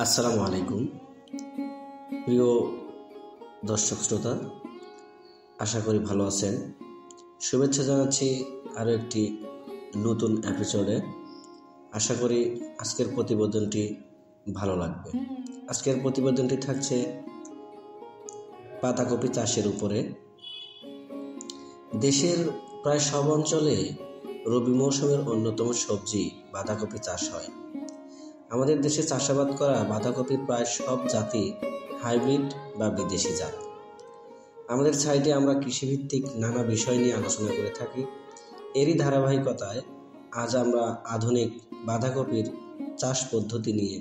আসসালামু আলাইকুম প্রিয় দর্শক শ্রোতা, আশা করি ভালো আছেন। শুভেচ্ছা জানাচ্ছি আরও একটি নতুন এপিসোডে। আশা করি আজকের প্রতিবেদনটি ভালো লাগবে। আজকের প্রতিবেদনটি থাকছে পাতাকপি চাষের উপরে। দেশের প্রায় সব অঞ্চলে রবি মৌসুমের অন্যতম সবজি বাঁধাকপি চাষ হয়। আমাদের দেশে চাষাবাদ করা বাঁধাকপির প্রায় সব জাতি হাইব্রিড বা বিদেশি জাত। আমাদের সাইডে আমরা কৃষিভিত্তিক নানা বিষয় নিয়ে আলোচনা করে থাকি। এরই ধারাবাহিকতায় আজ আমরা আধুনিক বাঁধাকপির চাষ পদ্ধতি নিয়ে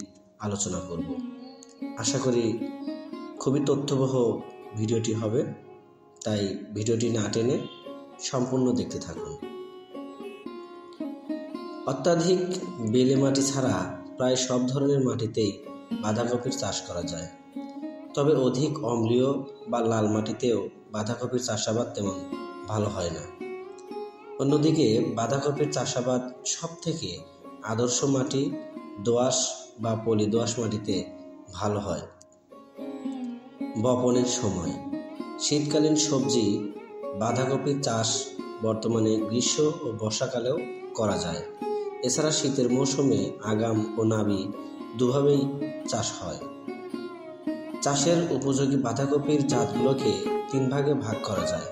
আলোচনা করব। আশা করি খুবই তথ্যবহ ভিডিওটি হবে, তাই ভিডিওটি না টেনে সম্পূর্ণ দেখতে থাকুন। অত্যাধিক বেলে মাটি ছাড়া প্রায় সব ধরনের মাটিতেই বাঁধাকপির চাষ করা যায়, তবে অধিক অম্লীয় বা লাল মাটিতেও বাঁধাকপির চাষাবাদ তেমন ভালো হয় না। অন্যদিকে বাঁধাকপির চাষাবাদ সব থেকে আদর্শ মাটি দোআঁশ বা পলি দোআঁশ মাটিতে ভালো হয়। বপনের সময় শীতকালীন সবজি বাঁধাকপির চাষ বর্তমানে গ্রীষ্ম ও বর্ষাকালেও করা যায়। এছাড়া শীতের মৌসুমে আগাম ও নাবি দুভাবেই চাষ হয়। চাষের উপযোগী বাঁধাকপির জাতগুলোকে 3 ভাগে ভাগ করা যায়।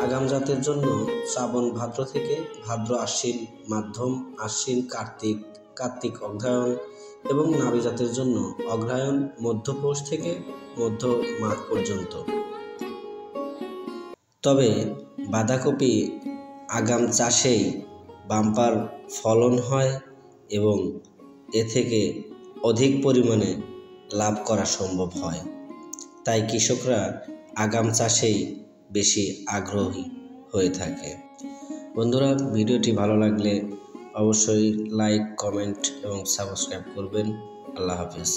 আগাম জাতের জন্য শ্রাবণ ভাদ্র থেকে ভাদ্র আশ্বিন মাধ্যম, আশ্বিন কার্তিক, কার্তিক অগ্রহায়ণ এবং নাবি জাতের জন্য অগ্রহায়ণ মধ্য পৌষ থেকে মধ্য মাঘ পর্যন্ত। তবে বাঁধাকপি আগাম চাষেই বাম্পার ফলন হয় এবং এ থেকে অধিক পরিমাণে লাভ করা সম্ভব হয়। তাই কৃষকরা আগাম চাষেই বেশি আগ্রহী হয়ে থাকে। বন্ধুরা, ভিডিওটি ভালো লাগলে অবশ্যই লাইক, কমেন্ট এবং সাবস্ক্রাইব করবেন। আল্লাহ হাফেজ।